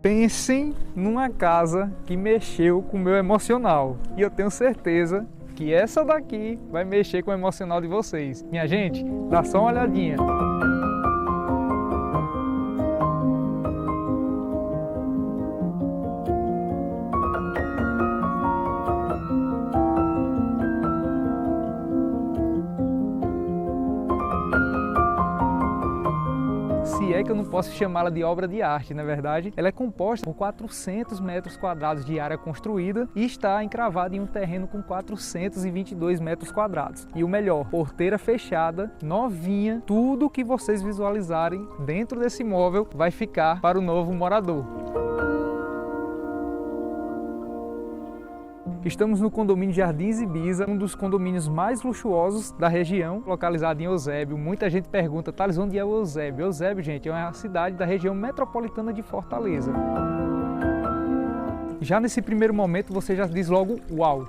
Pensem numa casa que mexeu com o meu emocional. E eu tenho certeza que essa daqui vai mexer com o emocional de vocês. Minha gente, dá só uma olhadinha. Se é que eu não posso chamá-la de obra de arte, na verdade, ela é composta por 400 metros quadrados de área construída e está encravada em um terreno com 422 metros quadrados. E o melhor, porteira fechada, novinha, tudo que vocês visualizarem dentro desse imóvel vai ficar para o novo morador. Estamos no condomínio Jardins Ibiza, um dos condomínios mais luxuosos da região, localizado em Eusébio. Muita gente pergunta, Thales, onde é o Eusébio? Eusébio, gente, é uma cidade da região metropolitana de Fortaleza. Já nesse primeiro momento você já diz logo, uau!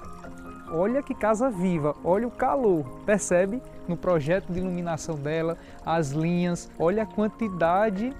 Olha que casa viva, olha o calor, percebe no projeto de iluminação dela, as linhas, olha a quantidade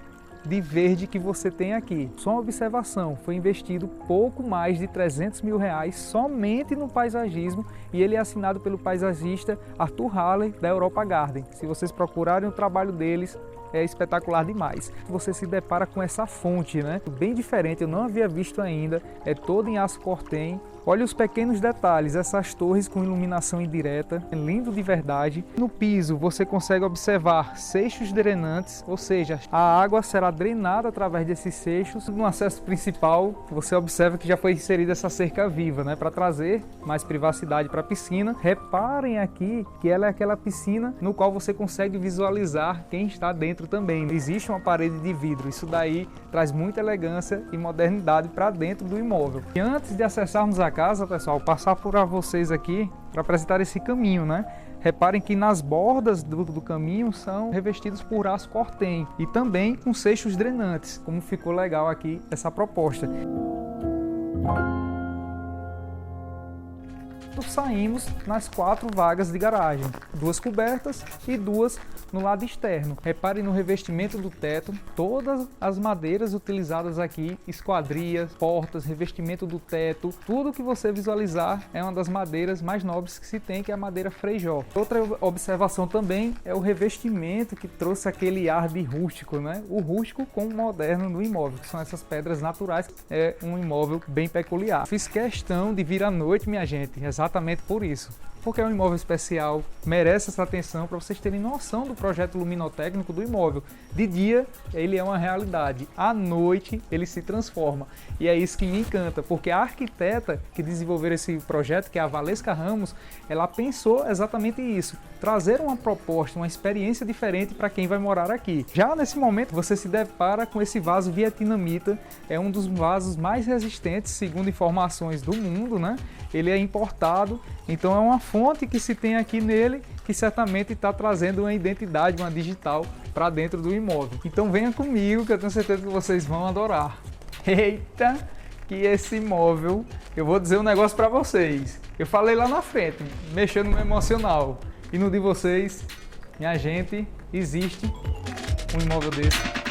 de verde que você tem aqui. Só uma observação, foi investido pouco mais de 300 mil reais somente no paisagismo e ele é assinado pelo paisagista Arthur Haller da Europa Garden. Se vocês procurarem o trabalho deles, é espetacular demais. Você se depara com essa fonte, né? Bem diferente, eu não havia visto ainda, é todo em aço cortem. Olha os pequenos detalhes, essas torres com iluminação indireta, é lindo de verdade. No piso você consegue observar seixos drenantes, ou seja, a água será drenada através desses seixos. No acesso principal você observa que já foi inserida essa cerca viva, né, para trazer mais privacidade para a piscina. Reparem aqui que ela é aquela piscina no qual você consegue visualizar quem está dentro também. Existe uma parede de vidro, isso daí traz muita elegância e modernidade para dentro do imóvel. E antes de acessarmos a casa, pessoal, passar por vocês aqui para apresentar esse caminho, né? Reparem que nas bordas do caminho são revestidos por aço cortem e também com seixos drenantes, como ficou legal aqui essa proposta. Saímos nas 4 vagas de garagem, 2 cobertas e 2 no lado externo. Reparem no revestimento do teto, todas as madeiras utilizadas aqui, esquadrias, portas, revestimento do teto, tudo que você visualizar é uma das madeiras mais nobres que se tem, que é a madeira Frejó. Outra observação também é o revestimento que trouxe aquele ar de rústico, né? O rústico com o moderno no imóvel, que são essas pedras naturais, é um imóvel bem peculiar. Fiz questão de vir à noite, minha gente, exatamente por isso. Porque é um imóvel especial, merece essa atenção para vocês terem noção do projeto luminotécnico do imóvel. De dia, ele é uma realidade. À noite, ele se transforma. E é isso que me encanta, porque a arquiteta que desenvolveu esse projeto, que é a Valesca Ramos, ela pensou exatamente isso. Trazer uma proposta, uma experiência diferente para quem vai morar aqui. Já nesse momento, você se depara com esse vaso vietnamita. É um dos vasos mais resistentes, segundo informações do mundo, né? Ele é importado, então é uma fonte que se tem aqui nele que certamente está trazendo uma identidade, uma digital para dentro do imóvel. Então venha comigo que eu tenho certeza que vocês vão adorar. Eita, que esse imóvel, eu vou dizer um negócio para vocês. Eu falei lá na frente, mexendo no emocional. E no de vocês, minha gente, existe um imóvel desse.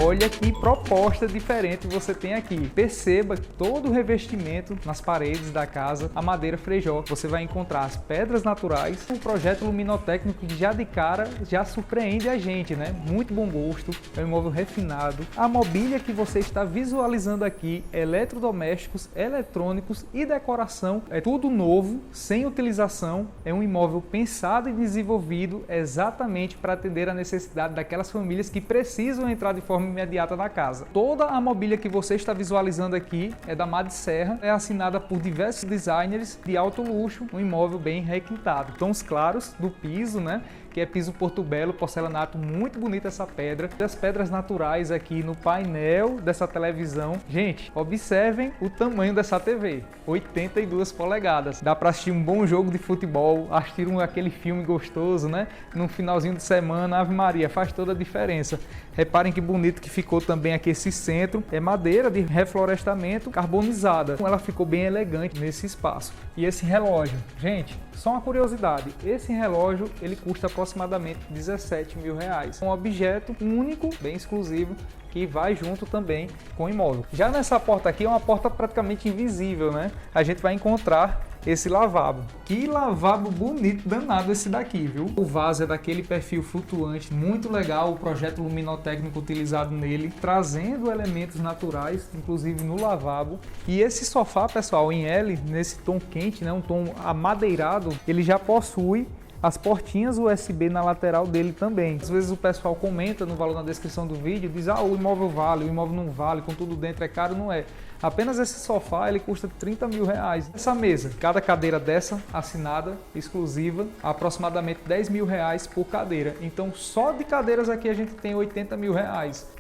Olha que proposta diferente você tem aqui. Perceba todo o revestimento nas paredes da casa, a madeira Frejó. Você vai encontrar as pedras naturais. O projeto luminotécnico que já de cara já surpreende a gente, né? Muito bom gosto, é um imóvel refinado. A mobília que você está visualizando aqui, eletrodomésticos, eletrônicos e decoração, é tudo novo, sem utilização. É um imóvel pensado e desenvolvido exatamente para atender a necessidade daquelas famílias que precisam entrar de forma imediata na casa. Toda a mobília que você está visualizando aqui é da Mad Serra, é assinada por diversos designers de alto luxo, um imóvel bem requintado. Tons claros do piso, né, que é piso portobello, porcelanato, muito bonita essa pedra. As pedras naturais aqui no painel dessa televisão. Gente, observem o tamanho dessa TV, 82 polegadas. Dá para assistir um bom jogo de futebol, assistir aquele filme gostoso, né? No finalzinho de semana, Ave Maria, faz toda a diferença. Reparem que bonito que ficou também aqui esse centro. É madeira de reflorestamento carbonizada. Ela ficou bem elegante nesse espaço. E esse relógio, gente, só uma curiosidade, esse relógio ele custa aproximadamente R$17 mil. Um objeto único, bem exclusivo, que vai junto também com o imóvel. Já nessa porta aqui é uma porta praticamente invisível, né? A gente vai encontrar esse lavabo. Que lavabo bonito, danado esse daqui, viu? O vaso é daquele perfil flutuante, muito legal o projeto luminotécnico utilizado nele, trazendo elementos naturais, inclusive no lavabo. E esse sofá, pessoal, em L, nesse tom quente, né, um tom amadeirado, ele já possui as portinhas USB na lateral dele também. Às vezes o pessoal comenta no valor na descrição do vídeo, diz, o imóvel vale, o imóvel não vale, com tudo dentro é caro, não é. Apenas esse sofá ele custa R$30 mil. Essa mesa, cada cadeira dessa, assinada, exclusiva, aproximadamente R$10 mil por cadeira. Então só de cadeiras aqui a gente tem R$80 mil.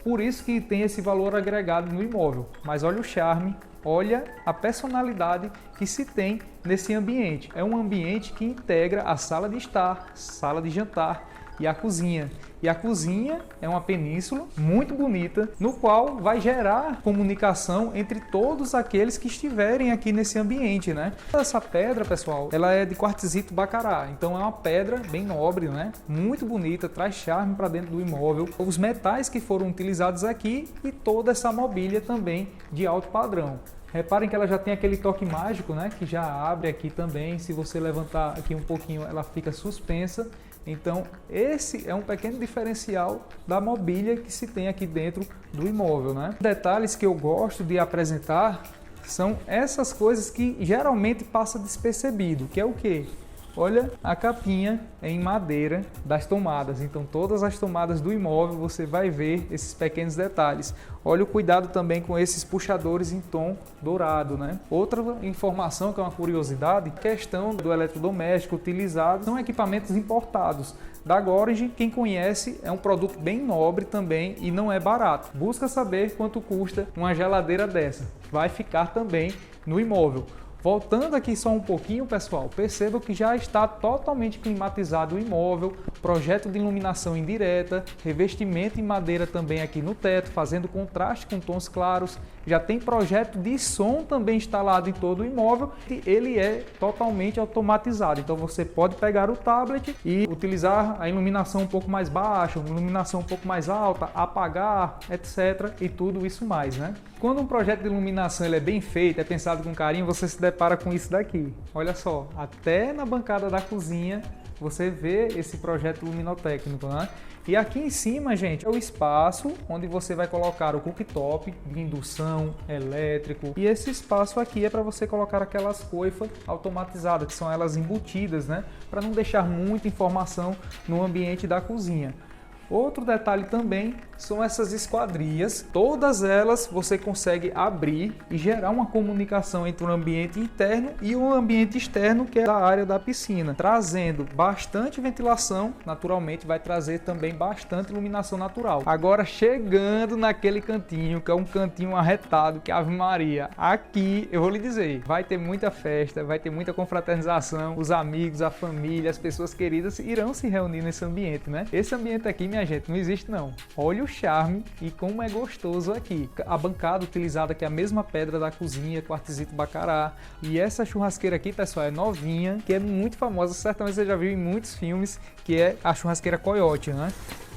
Por isso que tem esse valor agregado no imóvel. Mas olha o charme, olha a personalidade que se tem nesse ambiente. É um ambiente que integra a sala de estar, sala de jantar e a cozinha. E a cozinha é uma península muito bonita, no qual vai gerar comunicação entre todos aqueles que estiverem aqui nesse ambiente, né? Essa pedra, pessoal, ela é de quartzito bacará, então é uma pedra bem nobre, né? Muito bonita, traz charme para dentro do imóvel. Os metais que foram utilizados aqui e toda essa mobília também de alto padrão. Reparem que ela já tem aquele toque mágico, né? Que já abre aqui também. Se você levantar aqui um pouquinho, ela fica suspensa. Então, esse é um pequeno diferencial da mobília que se tem aqui dentro do imóvel, né? Detalhes que eu gosto de apresentar são essas coisas que geralmente passa despercebido, que é o quê? Olha a capinha em madeira das tomadas. Então todas as tomadas do imóvel você vai ver esses pequenos detalhes. Olha o cuidado também com esses puxadores em tom dourado, né? Outra informação que é uma curiosidade, questão do eletrodoméstico utilizado, são equipamentos importados. Da Gorigi, quem conhece, é um produto bem nobre também e não é barato. Busca saber quanto custa uma geladeira dessa. Vai ficar também no imóvel. Voltando aqui só um pouquinho, pessoal, perceba que já está totalmente climatizado o imóvel, projeto de iluminação indireta, revestimento em madeira também aqui no teto, fazendo contraste com tons claros, já tem projeto de som também instalado em todo o imóvel e ele é totalmente automatizado, então você pode pegar o tablet e utilizar a iluminação um pouco mais baixa, uma iluminação um pouco mais alta, apagar, etc. e tudo isso mais, né? Quando um projeto de iluminação ele é bem feito, é pensado com carinho, você se depara com isso daqui. Olha só, até na bancada da cozinha você vê esse projeto luminotécnico, né? E aqui em cima, gente, é o espaço onde você vai colocar o cooktop de indução, elétrico. E esse espaço aqui é para você colocar aquelas coifas automatizadas, que são elas embutidas, né? Para não deixar muita informação no ambiente da cozinha. Outro detalhe também são essas esquadrias, todas elas você consegue abrir e gerar uma comunicação entre o ambiente interno e o ambiente externo, que é a área da piscina, trazendo bastante ventilação, naturalmente vai trazer também bastante iluminação natural. Agora chegando naquele cantinho, que é um cantinho arretado, que Ave Maria, aqui eu vou lhe dizer, vai ter muita festa, vai ter muita confraternização, os amigos, a família, as pessoas queridas irão se reunir nesse ambiente, né? Esse ambiente aqui, minha gente, não existe não. Olha o charme e como é gostoso aqui. A bancada utilizada que é a mesma pedra da cozinha, quartzito bacará. E essa churrasqueira aqui, pessoal, é novinha, que é muito famosa, certamente você já viu em muitos filmes, que é a churrasqueira Coyote, né?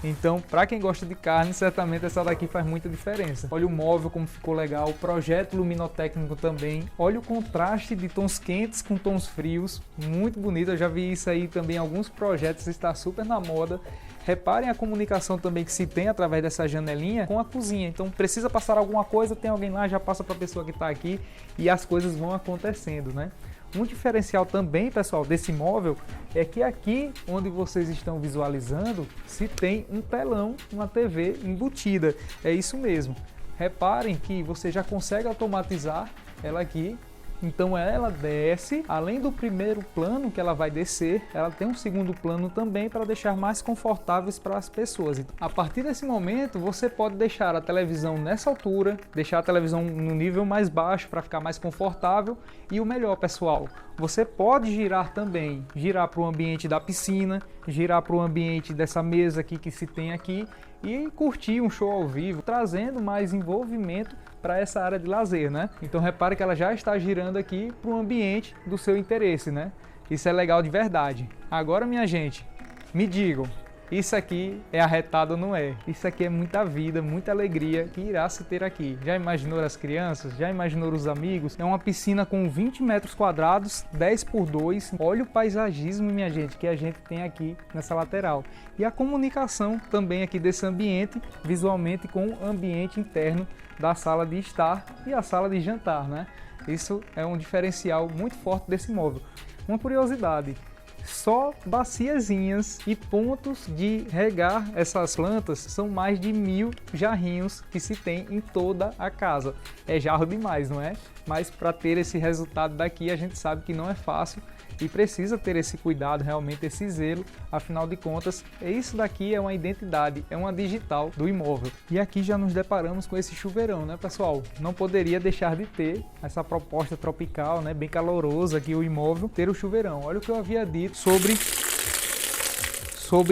Então, para quem gosta de carne, certamente essa daqui faz muita diferença. Olha o móvel como ficou legal, o projeto luminotécnico também. Olha o contraste de tons quentes com tons frios, muito bonito. Eu já vi isso aí também em alguns projetos, está super na moda. Reparem a comunicação também que se tem através dessa janelinha com a cozinha. Então, precisa passar alguma coisa, tem alguém lá, já passa para a pessoa que está aqui e as coisas vão acontecendo, né? Um diferencial também, pessoal, desse móvel é que aqui onde vocês estão visualizando se tem um telão, uma TV embutida. É isso mesmo. Reparem que você já consegue automatizar ela aqui Então ela desce, além do primeiro plano que ela vai descer, ela tem um segundo plano também para deixar mais confortáveis para as pessoas. Então, a partir desse momento, você pode deixar a televisão nessa altura, deixar a televisão no nível mais baixo para ficar mais confortável. E o melhor, pessoal, você pode girar também, girar para o ambiente da piscina, girar para o ambiente dessa mesa aqui que se tem aqui e curtir um show ao vivo, trazendo mais envolvimento para essa área de lazer, né? Então repare que ela já está girando aqui para o ambiente do seu interesse, né? Isso é legal de verdade. Agora, minha gente, me digam, isso aqui é arretado ou não é? Isso aqui é muita vida, muita alegria que irá se ter aqui. Já imaginou as crianças? Já imaginou os amigos? É uma piscina com 20 metros quadrados, 10 por 2. Olha o paisagismo, minha gente, que a gente tem aqui nessa lateral. E a comunicação também aqui desse ambiente, visualmente com o ambiente interno da sala de estar e a sala de jantar, né? Isso é um diferencial muito forte desse imóvel. Uma curiosidade, só baciazinhas e pontos de regar essas plantas são mais de 1000 jarrinhos que se tem em toda a casa. É jarro demais, não é? Mas para ter esse resultado daqui a gente sabe que não é fácil e precisa ter esse cuidado, realmente esse zelo, afinal de contas, isso daqui é uma identidade, é uma digital do imóvel. E aqui já nos deparamos com esse chuveirão, né, pessoal? Não poderia deixar de ter essa proposta tropical, né, bem calorosa aqui o imóvel, ter o chuveirão. Olha o que eu havia dito sobre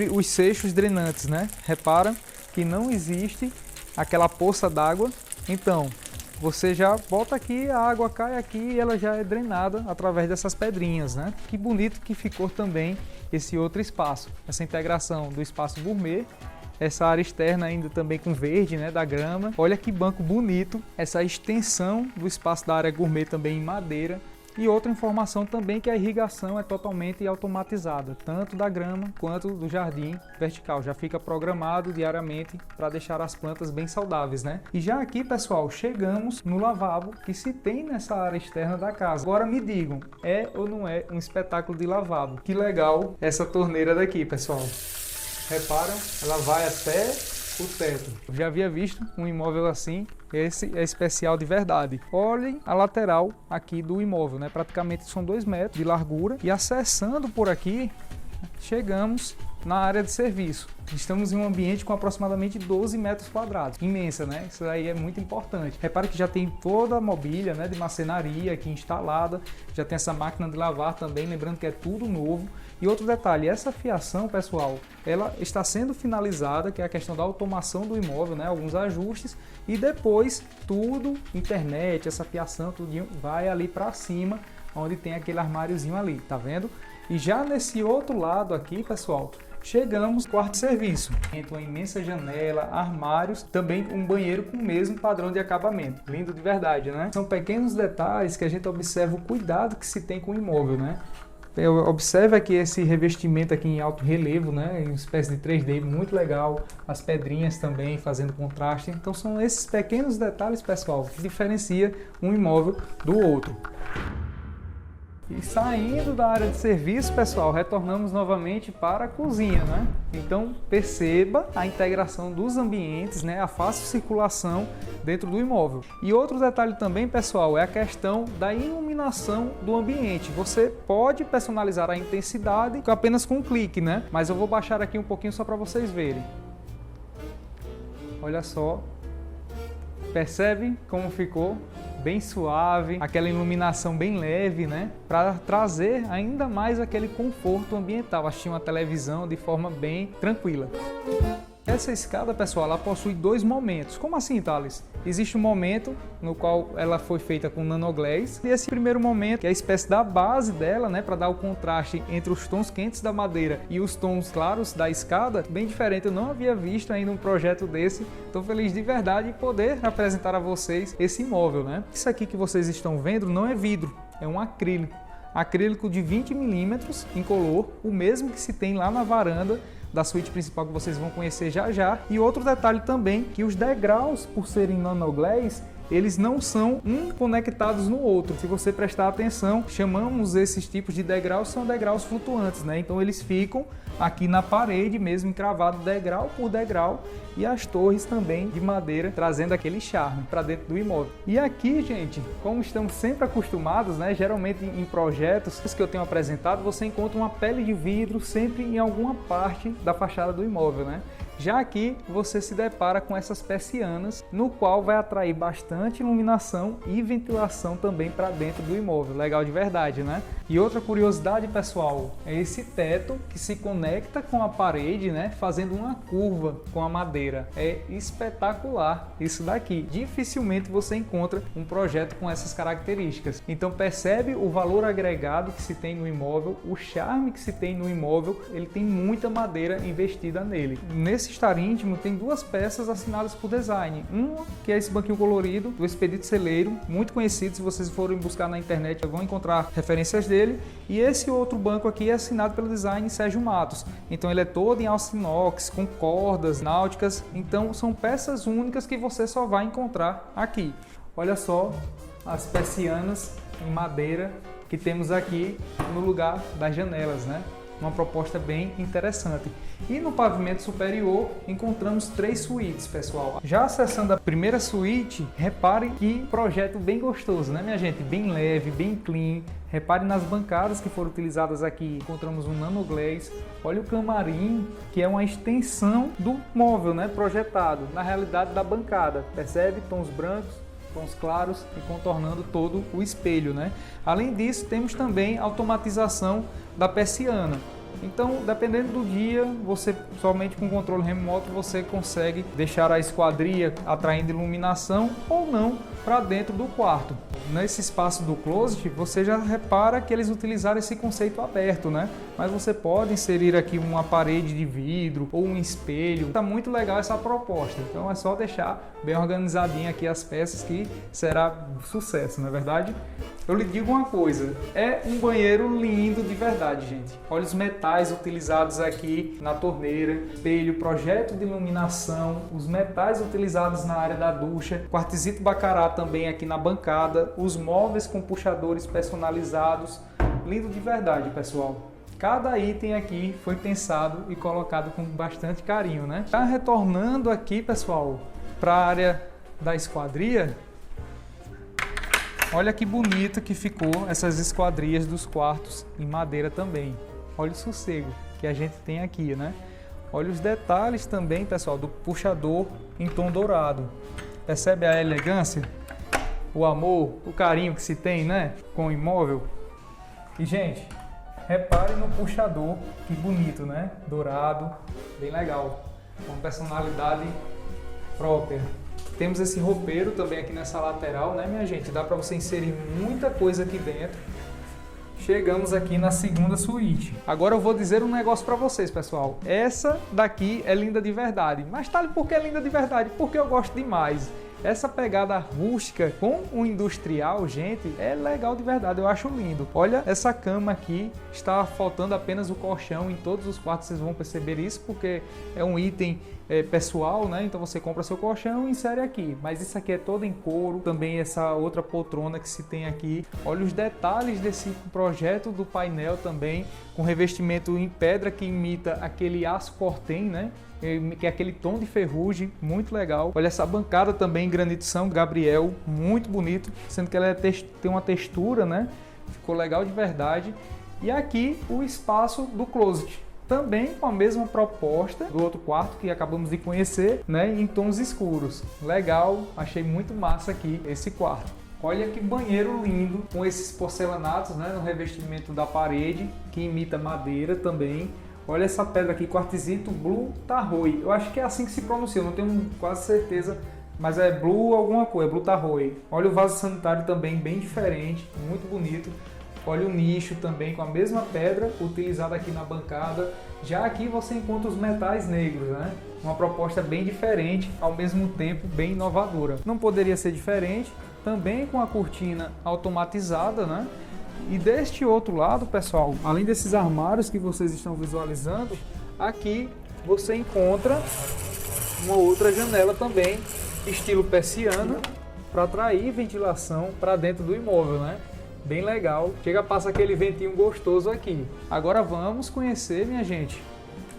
os seixos drenantes, né? Repara que não existe aquela poça d'água, então você já bota aqui, a água cai aqui e ela já é drenada através dessas pedrinhas, né? Que bonito que ficou também esse outro espaço, essa integração do espaço gourmet, essa área externa ainda também com verde, né, da grama. Olha que banco bonito, essa extensão do espaço da área gourmet também em madeira. E outra informação também que a irrigação é totalmente automatizada, tanto da grama quanto do jardim vertical. Já fica programado diariamente para deixar as plantas bem saudáveis, né? E já aqui, pessoal, chegamos no lavabo que se tem nessa área externa da casa. Agora me digam, é ou não é um espetáculo de lavabo? Que legal essa torneira daqui, pessoal. Reparam? Ela vai até o teto. Eu já havia visto um imóvel assim, esse é especial de verdade. Olhem a lateral aqui do imóvel, né? Praticamente são 2 metros de largura e acessando por aqui, chegamos na área de serviço. Estamos em um ambiente com aproximadamente 12 metros quadrados. Imensa, né? Isso aí é muito importante. Repare que já tem toda a mobília, né, de marcenaria aqui instalada. Já tem essa máquina de lavar também, lembrando que é tudo novo. E outro detalhe, essa fiação, pessoal, ela está sendo finalizada, que é a questão da automação do imóvel, né? Alguns ajustes. E depois tudo, internet, essa fiação, tudinho, vai ali para cima, onde tem aquele armáriozinho ali, tá vendo? E já nesse outro lado aqui, pessoal, chegamos ao quarto de serviço. Entra uma imensa janela, armários, também um banheiro com o mesmo padrão de acabamento. Lindo de verdade, né? São pequenos detalhes que a gente observa o cuidado que se tem com o imóvel, né? Observe aqui esse revestimento aqui em alto relevo, né? Em uma espécie de 3D, muito legal. As pedrinhas também fazendo contraste. Então são esses pequenos detalhes, pessoal, que diferencia um imóvel do outro. E saindo da área de serviço, pessoal, retornamos novamente para a cozinha, né? Então perceba a integração dos ambientes, né? A fácil circulação dentro do imóvel. E outro detalhe também, pessoal, é a questão da iluminação do ambiente. Você pode personalizar a intensidade apenas com um clique, né? Mas eu vou baixar aqui um pouquinho só para vocês verem. Olha só. Percebe como ficou? Bem suave, aquela iluminação bem leve, né? Para trazer ainda mais aquele conforto ambiental, assistir uma televisão de forma bem tranquila. Essa escada, pessoal, ela possui 2 momentos. Como assim, Thales? Existe um momento no qual ela foi feita com nanoglass e esse primeiro momento, que é a espécie da base dela, né, para dar o contraste entre os tons quentes da madeira e os tons claros da escada, bem diferente. Eu não havia visto ainda um projeto desse. Estou feliz de verdade em poder apresentar a vocês esse imóvel, né? Isso aqui que vocês estão vendo não é vidro, é um acrílico. Acrílico de 20 milímetros incolor, o mesmo que se tem lá na varanda da suíte principal que vocês vão conhecer já já. E outro detalhe também, que os degraus, por serem nanoglass, eles não são conectados no outro. Se você prestar atenção, chamamos esses tipos de degraus, são degraus flutuantes, né? Então eles ficam aqui na parede mesmo, encravado degrau por degrau, e as torres também de madeira, trazendo aquele charme para dentro do imóvel. E aqui, gente, como estamos sempre acostumados, né, geralmente em projetos que eu tenho apresentado, você encontra uma pele de vidro sempre em alguma parte da fachada do imóvel, né? Já aqui você se depara com essas persianas, no qual vai atrair bastante iluminação e ventilação também para dentro do imóvel. Legal de verdade, né? E outra curiosidade, pessoal, é esse teto que se conecta com a parede, né? Fazendo uma curva com a madeira. É espetacular isso daqui. Dificilmente você encontra um projeto com essas características. Então percebe o valor agregado que se tem no imóvel, o charme que se tem no imóvel, ele tem muita madeira investida nele. Nesse estar íntimo tem duas peças assinadas por design. Uma que é esse banquinho colorido do Expedito Celeiro, muito conhecido, se vocês forem buscar na internet vão encontrar referências dele. E esse outro banco aqui é assinado pelo design Sérgio Matos. Então ele é todo em aço inox, com cordas náuticas. Então são peças únicas que você só vai encontrar aqui. Olha só as persianas em madeira que temos aqui no lugar das janelas, né? Uma proposta bem interessante. E no pavimento superior encontramos 3 suítes, pessoal. Já acessando a primeira suíte, reparem que projeto bem gostoso, né, minha gente? Bem leve, bem clean. Reparem nas bancadas que foram utilizadas aqui. Encontramos um nanoglass. Olha o camarim, que é uma extensão do móvel, né, projetado, na realidade da bancada. Percebe? Tons brancos, tons claros e contornando todo o espelho, né? Além disso, temos também automatização da persiana. Então, dependendo do dia, você somente com controle remoto você consegue deixar a esquadria atraindo iluminação ou não para dentro do quarto. Nesse espaço do closet, você já repara que eles utilizaram esse conceito aberto, né? Mas você pode inserir aqui uma parede de vidro ou um espelho. Tá muito legal essa proposta. Então é só deixar bem organizadinho aqui as peças que será sucesso, não é verdade? Eu lhe digo uma coisa, é um banheiro lindo de verdade, gente. Olha os metais utilizados aqui na torneira, espelho, projeto de iluminação, os metais utilizados na área da ducha, quartzito bacará também aqui na bancada, os móveis com puxadores personalizados. Lindo de verdade, pessoal. Cada item aqui foi pensado e colocado com bastante carinho, né? Já retornando aqui, pessoal, para a área da esquadria, olha que bonita que ficou essas esquadrias dos quartos em madeira também. Olha o sossego que a gente tem aqui, né? Olha os detalhes também, pessoal, do puxador em tom dourado. Percebe a elegância? O amor, o carinho que se tem, né, com o imóvel. E, gente, repare no puxador, que bonito, né? Dourado, bem legal, com personalidade própria. Temos esse roupeiro também aqui nessa lateral, né, minha gente? Dá para você inserir muita coisa aqui dentro. Chegamos aqui na segunda suíte. Agora eu vou dizer um negócio para vocês, pessoal. Essa daqui é linda de verdade. Mas tá, por que é linda de verdade? Porque eu gosto demais. Essa pegada rústica com o industrial, gente, é legal de verdade, eu acho lindo. Olha essa cama aqui, está faltando apenas o colchão em todos os quartos, vocês vão perceber isso, porque é um item pessoal, né? Então você compra seu colchão e insere aqui. Mas isso aqui é todo em couro, também essa outra poltrona que se tem aqui. Olha os detalhes desse projeto do painel também, com revestimento em pedra que imita aquele aço cortem, né? Que é aquele tom de ferrugem, muito legal. Olha essa bancada também em granito São Gabriel, muito bonito, sendo que ela tem uma textura, né? Ficou legal de verdade. E aqui o espaço do closet, também com a mesma proposta do outro quarto que acabamos de conhecer, né? Em tons escuros. Legal, achei muito massa aqui esse quarto. Olha que banheiro lindo, com esses porcelanatos, né? No revestimento da parede, que imita madeira também. Olha essa pedra aqui, quartzito Blue Tarroy. Eu acho que é assim que se pronuncia, eu não tenho quase certeza, mas é Blue alguma coisa, Blue Tarroy. Olha o vaso sanitário também, bem diferente, muito bonito. Olha o nicho também com a mesma pedra utilizada aqui na bancada. Já aqui você encontra os metais negros, né? Uma proposta bem diferente, ao mesmo tempo bem inovadora. Não poderia ser diferente, também com a cortina automatizada, né? E deste outro lado, pessoal, além desses armários que vocês estão visualizando, aqui você encontra uma outra janela também, estilo persiana, para atrair ventilação para dentro do imóvel, né? Bem legal. Chega, passa aquele ventinho gostoso aqui. Agora vamos conhecer, minha gente,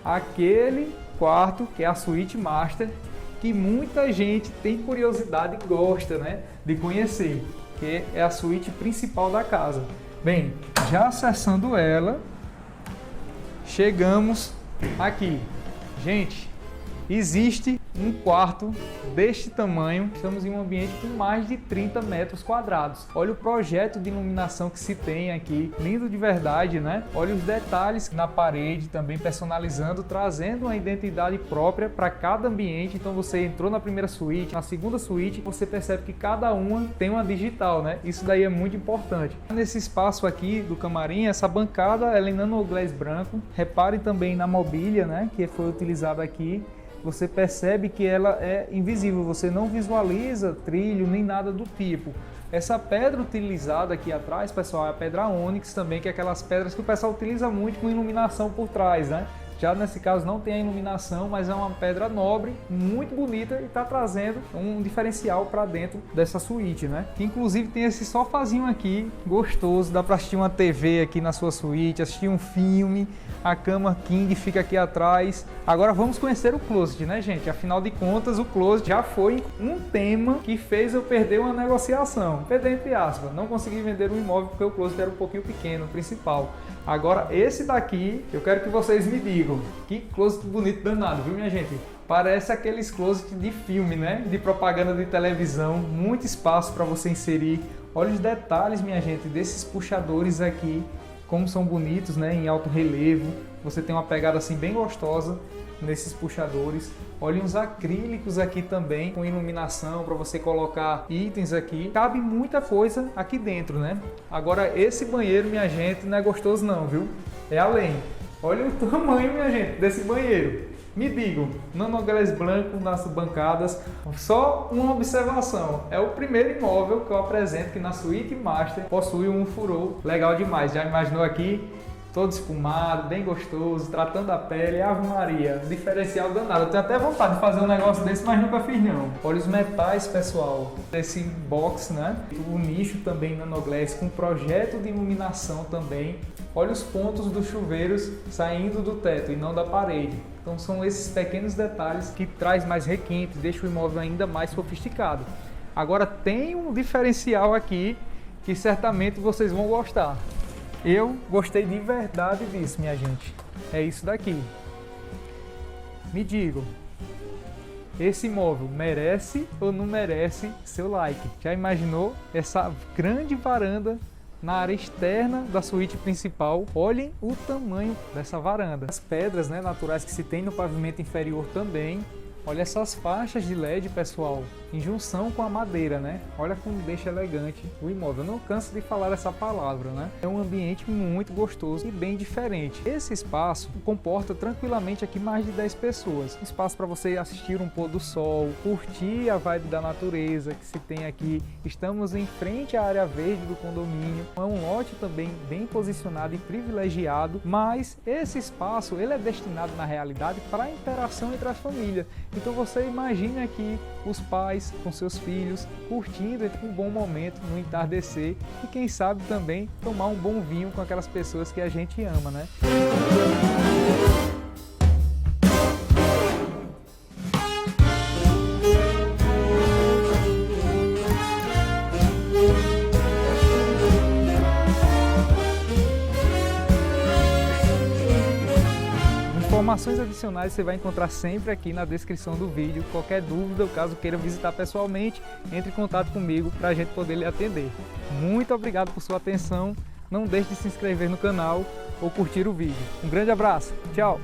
aquele quarto que é a suíte master, que muita gente tem curiosidade e gosta, né, de conhecer, que é a suíte principal da casa. Bem, já acessando ela, chegamos aqui. Gente, existe um quarto deste tamanho, estamos em um ambiente com mais de 30 metros quadrados. Olha o projeto de iluminação que se tem aqui, lindo de verdade, né? Olha os detalhes na parede, também personalizando, trazendo uma identidade própria para cada ambiente. Então você entrou na primeira suíte, na segunda suíte, você percebe que cada uma tem uma digital, né? Isso daí é muito importante. Nesse espaço aqui do camarim, essa bancada ela é em nanoglass branco. Reparem também na mobília, né, que foi utilizada aqui. Você percebe que ela é invisível, você não visualiza trilho nem nada do tipo. Essa pedra utilizada aqui atrás, pessoal, é a pedra ônix também, que é aquelas pedras que o pessoal utiliza muito com iluminação por trás, né? Já nesse caso não tem a iluminação, mas é uma pedra nobre, muito bonita e está trazendo um diferencial para dentro dessa suíte, né? Que inclusive tem esse sofazinho aqui, gostoso, dá para assistir uma TV aqui na sua suíte, assistir um filme, a cama king fica aqui atrás. Agora vamos conhecer o closet, né, gente? Afinal de contas, o closet já foi um tema que fez eu perder uma negociação. Perder entre aspas, não consegui vender um imóvel porque o closet era um pouquinho pequeno, o principal. Agora esse daqui, eu quero que vocês me digam, que closet bonito danado, viu minha gente? Parece aqueles closet de filme, né? De propaganda de televisão, muito espaço para você inserir. Olha os detalhes, minha gente, desses puxadores aqui, como são bonitos, né? Em alto relevo, você tem uma pegada assim bem gostosa nesses puxadores. Olhem os acrílicos aqui também, com iluminação para você colocar itens aqui. Cabe muita coisa aqui dentro, né? Agora esse banheiro, minha gente, não é gostoso não, viu? É além. Olha o tamanho, minha gente, desse banheiro. Me digam, nanoglass branco nas bancadas. Só uma observação, é o primeiro imóvel que eu apresento que na suíte master possui um furor legal demais. Já imaginou aqui? Todo esfumado, bem gostoso, tratando a pele, Ave Maria, diferencial danado. Eu tenho até vontade de fazer um negócio desse, mas nunca fiz não. Olha os metais, pessoal, desse box, né? O nicho também nanoglass, com projeto de iluminação também. Olha os pontos dos chuveiros saindo do teto e não da parede. Então são esses pequenos detalhes que traz mais requinte, deixa o imóvel ainda mais sofisticado. Agora tem um diferencial aqui que certamente vocês vão gostar. Eu gostei de verdade disso, minha gente. É isso daqui. Me digam, esse imóvel merece ou não merece seu like? Já imaginou essa grande varanda na área externa da suíte principal? Olhem o tamanho dessa varanda. As pedras, né, naturais que se tem no pavimento inferior também. Olha essas faixas de LED, pessoal, em junção com a madeira, né? Olha como deixa elegante o imóvel. Eu não canso de falar essa palavra, né? É um ambiente muito gostoso e bem diferente. Esse espaço comporta tranquilamente aqui mais de 10 pessoas. Espaço para você assistir um pôr do sol, curtir a vibe da natureza que se tem aqui. Estamos em frente à área verde do condomínio. É um lote também bem posicionado e privilegiado, mas esse espaço ele é destinado na realidade para a interação entre as famílias. Então você imagina aqui os pais com seus filhos curtindo um bom momento no entardecer e quem sabe também tomar um bom vinho com aquelas pessoas que a gente ama, né? Informações adicionais você vai encontrar sempre aqui na descrição do vídeo. Qualquer dúvida, ou caso queira visitar pessoalmente, entre em contato comigo para a gente poder lhe atender. Muito obrigado por sua atenção. Não deixe de se inscrever no canal ou curtir o vídeo. Um grande abraço. Tchau!